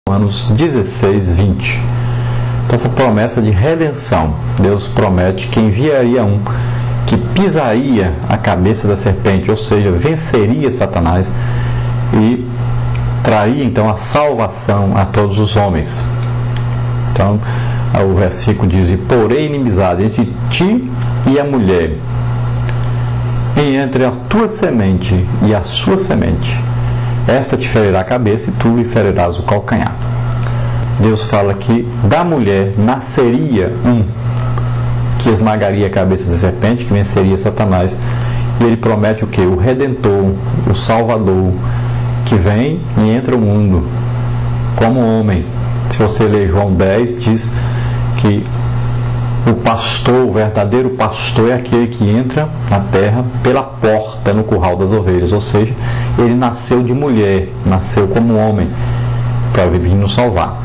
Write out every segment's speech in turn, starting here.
Romanos 16, 20. Então, essa promessa de redenção, Deus promete que enviaria um que pisaria a cabeça da serpente, ou seja, venceria Satanás e traria então a salvação a todos os homens. Então, o versículo diz: e porém inimizade entre ti e a mulher, e entre a tua semente e a sua semente, esta te ferirá a cabeça e tu lhe ferirás o calcanhar. Deus fala que da mulher nasceria um que esmagaria a cabeça da serpente, que venceria Satanás, e ele promete o que? O Redentor, o Salvador, que vem e entra no mundo como homem. Se você ler João 10, diz que o pastor, o verdadeiro pastor, é aquele que entra na terra pela porta no curral das ovelhas, ou seja, ele nasceu de mulher, nasceu como homem para vir nos salvar.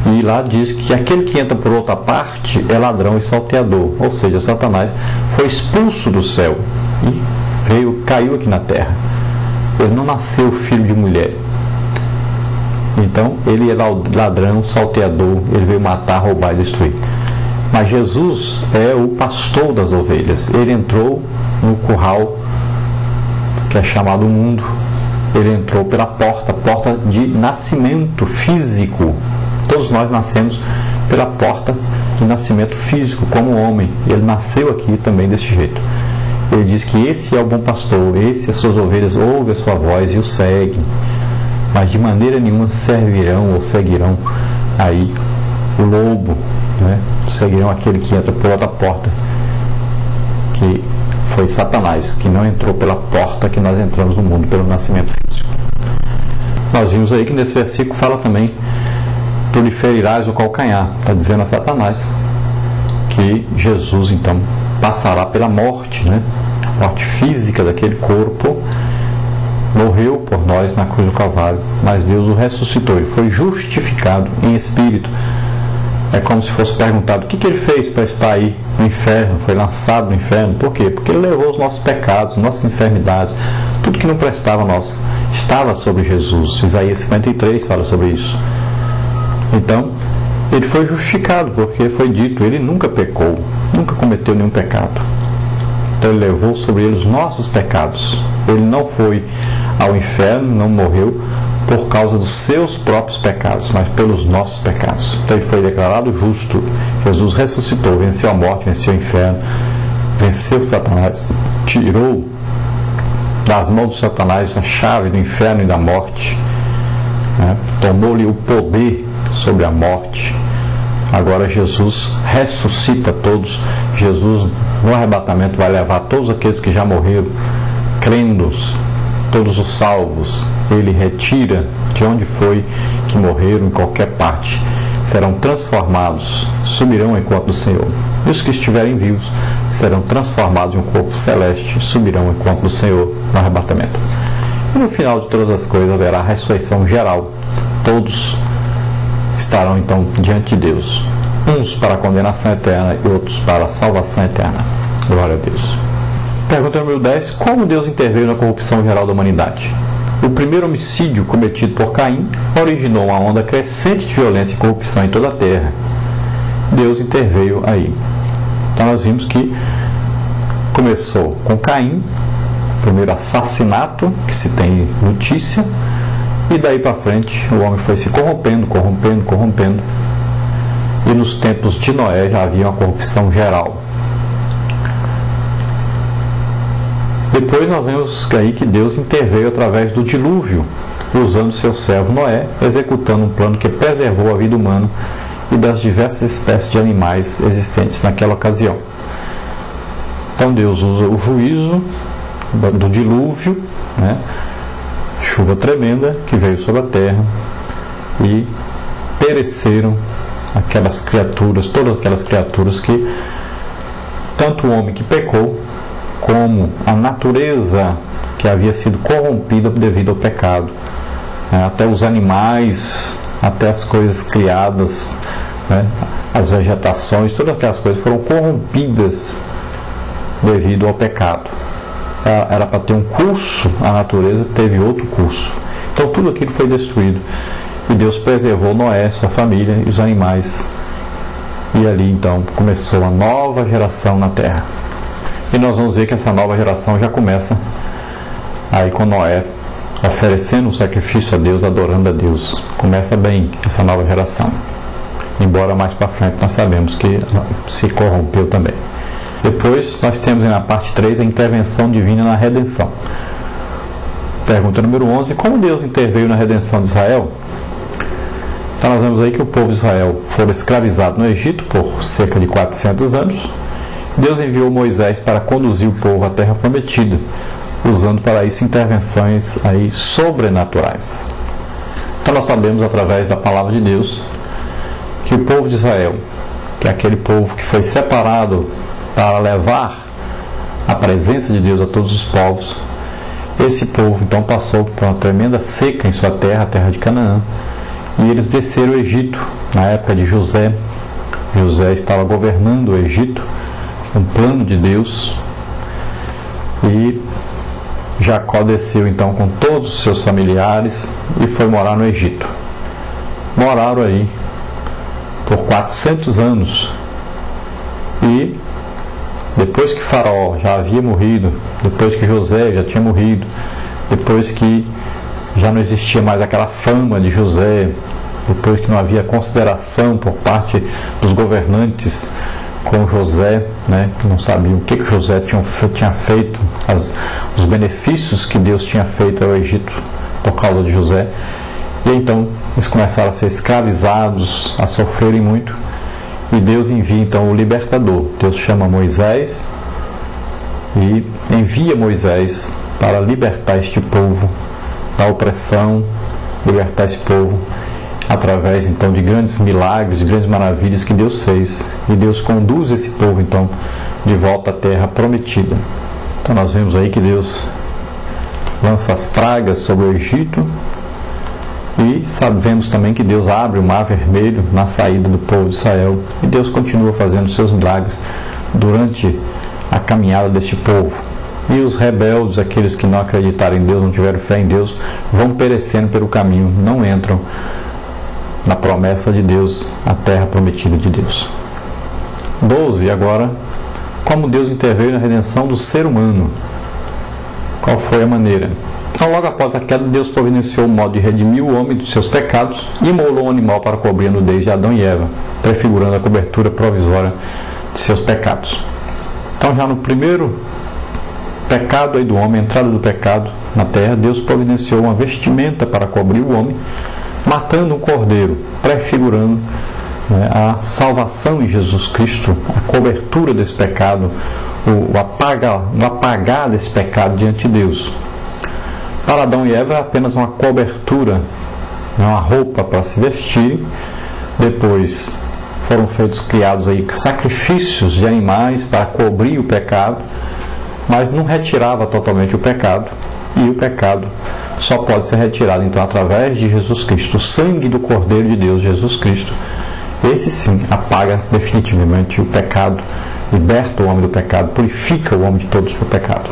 E lá diz que aquele que entra por outra parte é ladrão e salteador, ou seja, Satanás foi expulso do céu e caiu aqui na terra. Ele não nasceu filho de mulher. Então ele é ladrão, salteador, ele veio matar, roubar e destruir. Mas Jesus é o pastor das ovelhas. Ele entrou no curral que é chamado mundo. Ele entrou pela porta de nascimento físico. Todos nós nascemos pela porta de nascimento físico, como homem. Ele nasceu aqui também desse jeito. Ele diz que esse é o bom pastor, esse, as suas ovelhas ouvem a sua voz e o seguem, mas de maneira nenhuma servirão ou seguirão aí o lobo, né? Seguirão aquele que entra por outra porta, que foi Satanás, que não entrou pela porta que nós entramos no mundo, pelo nascimento físico. Nós vimos aí que nesse versículo fala também: tu lhe ferirás o calcanhar. Está dizendo a Satanás que Jesus então passará pela morte, né? A morte física daquele corpo. Morreu por nós na cruz do Calvário, mas Deus o ressuscitou. Ele foi justificado em espírito. É como se fosse perguntado: o que ele fez para estar aí no inferno? Foi lançado no inferno. Por quê? Porque ele levou os nossos pecados, nossas enfermidades, tudo que não prestava a nós estava sobre Jesus. Isaías 53 fala sobre isso. Então, ele foi justificado, porque foi dito: ele nunca pecou, nunca cometeu nenhum pecado. Então ele levou sobre ele os nossos pecados. Ele não foi ao inferno, não morreu por causa dos seus próprios pecados, mas pelos nossos pecados. Então ele foi declarado justo. Jesus ressuscitou, venceu a morte, venceu o inferno, venceu Satanás, tirou das mãos de Satanás a chave do inferno e da morte, né? Tomou-lhe o poder sobre a morte. Agora Jesus ressuscita todos. Jesus no arrebatamento vai levar todos aqueles que já morreram, crendo, todos os salvos. Ele retira de onde foi que morreram, em qualquer parte. Serão transformados, subirão ao encontro do Senhor. E os que estiverem vivos serão transformados em um corpo celeste, subirão ao encontro do Senhor no arrebatamento. E no final de todas as coisas haverá a ressurreição geral. Todos estarão então diante de Deus, uns para a condenação eterna e outros para a salvação eterna. Glória a Deus. Pergunta número 10: como Deus interveio na corrupção geral da humanidade? O primeiro homicídio cometido por Caim originou uma onda crescente de violência e corrupção em toda a terra. Deus interveio aí. Então nós vimos que começou com Caim, o primeiro assassinato que se tem notícia, e daí para frente o homem foi se corrompendo. E nos tempos de Noé já havia uma corrupção geral. Depois nós vemos aí que Deus interveio através do dilúvio, usando seu servo Noé, executando um plano que preservou a vida humana e das diversas espécies de animais existentes naquela ocasião. Então Deus usa o juízo do dilúvio, né? Chuva tremenda que veio sobre a terra, e pereceram aquelas criaturas, todas aquelas criaturas que, tanto o homem que pecou, como a natureza que havia sido corrompida devido ao pecado, né? Até os animais, até as coisas criadas, né? As vegetações, todas aquelas coisas foram corrompidas devido ao pecado. Era para ter um curso, a natureza teve outro curso. Então tudo aquilo foi destruído. e Deus preservou Noé, sua família e os animais. E ali então começou uma nova geração na terra. E nós vamos ver que essa nova geração já começa aí com Noé oferecendo um sacrifício a Deus, adorando a Deus. Começa bem essa nova geração. Embora mais para frente nós sabemos que se corrompeu também. Depois nós temos na parte 3 a intervenção divina na redenção. Pergunta número 11. Como Deus interveio na redenção de Israel? Então nós vemos aí que o povo de Israel foi escravizado no Egito por cerca de 400 anos. Deus enviou Moisés para conduzir o povo à terra prometida, usando para isso intervenções aí sobrenaturais. Então nós sabemos através da palavra de Deus que o povo de Israel, que é aquele povo que foi separado para levar a presença de Deus a todos os povos, esse povo então passou por uma tremenda seca em sua terra, a terra de Canaã, e eles desceram o Egito na época de José. José estava governando o Egito, um plano de Deus, e Jacó desceu então com todos os seus familiares e foi morar no Egito. Moraram aí por 400 anos, e depois que Faraó já havia morrido, depois que José já tinha morrido, depois que já não existia mais aquela fama de José, depois que não havia consideração por parte dos governantes com José, né, que não sabiam o que José tinha feito, os benefícios que Deus tinha feito ao Egito por causa de José. E então eles começaram a ser escravizados, a sofrerem muito, e Deus envia então o libertador. Deus chama Moisés e envia Moisés para libertar este povo da opressão, libertar esse povo através então de grandes milagres, de grandes maravilhas que Deus fez, e Deus conduz esse povo então de volta à terra prometida. Então nós vemos aí que Deus lança as pragas sobre o Egito, e sabemos também que Deus abre o mar vermelho na saída do povo de Israel, e Deus continua fazendo seus milagres durante a caminhada deste povo. E os rebeldes, aqueles que não acreditaram em Deus, não tiveram fé em Deus, vão perecendo pelo caminho, não entram na promessa de Deus, a terra prometida de Deus. 12. Agora, como Deus interveio na redenção do ser humano? Qual foi a maneira? Então, logo após a queda, Deus providenciou o modo de redimir o homem dos seus pecados e imolou um animal para cobrir a nudez de Adão e Eva, prefigurando a cobertura provisória de seus pecados. Então, já no primeiro pecado aí do homem, a entrada do pecado na terra, Deus providenciou uma vestimenta para cobrir o homem, matando um cordeiro, prefigurando, né, a salvação em Jesus Cristo, a cobertura desse pecado, o apagar desse pecado diante de Deus. Para Adão e Eva é apenas uma cobertura, uma roupa para se vestir. Depois foram criados aí sacrifícios de animais para cobrir o pecado, mas não retirava totalmente o pecado, e o pecado só pode ser retirado então através de Jesus Cristo, o sangue do Cordeiro de Deus, Jesus Cristo. Esse sim apaga definitivamente o pecado, liberta o homem do pecado, purifica o homem de todos o pecado.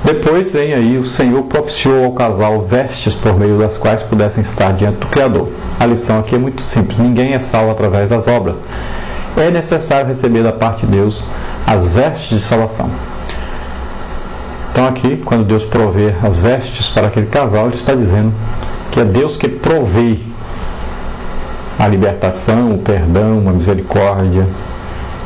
Depois vem aí, o Senhor propiciou ao casal vestes por meio das quais pudessem estar diante do Criador. A lição aqui é muito simples: ninguém é salvo através das obras. É necessário receber da parte de Deus as vestes de salvação. Então aqui, quando Deus provê as vestes para aquele casal, Ele está dizendo que é Deus que provê a libertação, o perdão, a misericórdia.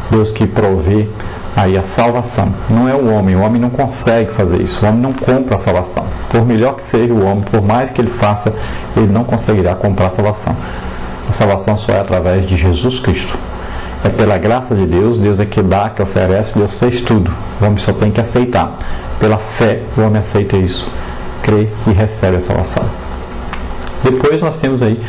Deus que provê aí a salvação. Não é o homem não consegue fazer isso. O homem não compra a salvação. Por melhor que seja o homem, por mais que ele faça, ele não conseguirá comprar a salvação. A salvação só é através de Jesus Cristo. É pela graça de Deus, Deus é que dá, que oferece, Deus fez tudo. O homem só tem que aceitar. Pela fé, o homem aceita isso, crê e recebe a salvação. Depois nós temos aí,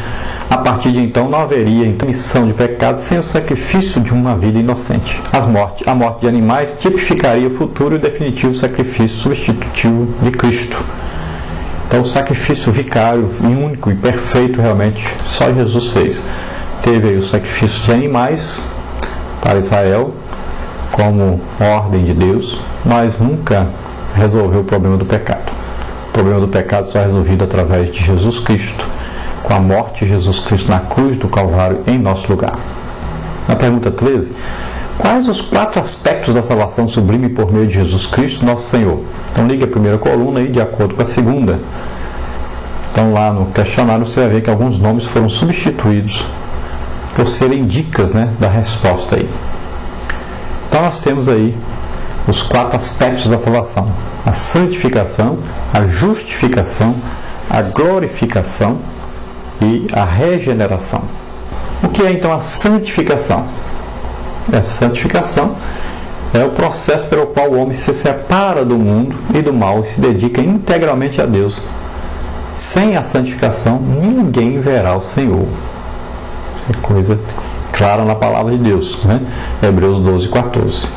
a partir de então, não haveria missão de pecado sem o sacrifício de uma vida inocente. A morte de animais tipificaria o futuro e definitivo sacrifício substitutivo de Cristo. Então, o sacrifício vicário, único e perfeito, realmente, só Jesus fez. Teve aí o sacrifício de animais para Israel, como ordem de Deus, mas nunca resolveu o problema do pecado. O problema do pecado só é resolvido através de Jesus Cristo. com a morte de Jesus Cristo na cruz do Calvário em nosso lugar. Na pergunta 13, quais os 4 aspectos da salvação sublime por meio de Jesus Cristo, nosso Senhor? Então ligue a primeira coluna aí de acordo com a segunda. Então lá no questionário você vai ver que alguns nomes foram substituídos por serem dicas, da resposta aí. Então nós temos aí os 4 aspectos da salvação: a santificação, a justificação, a glorificação e a regeneração. O que é então a santificação? Essa santificação é o processo pelo qual o homem se separa do mundo e do mal e se dedica integralmente a Deus. Sem a santificação, ninguém verá o Senhor. É coisa clara na palavra de Deus, Hebreus 12, 14.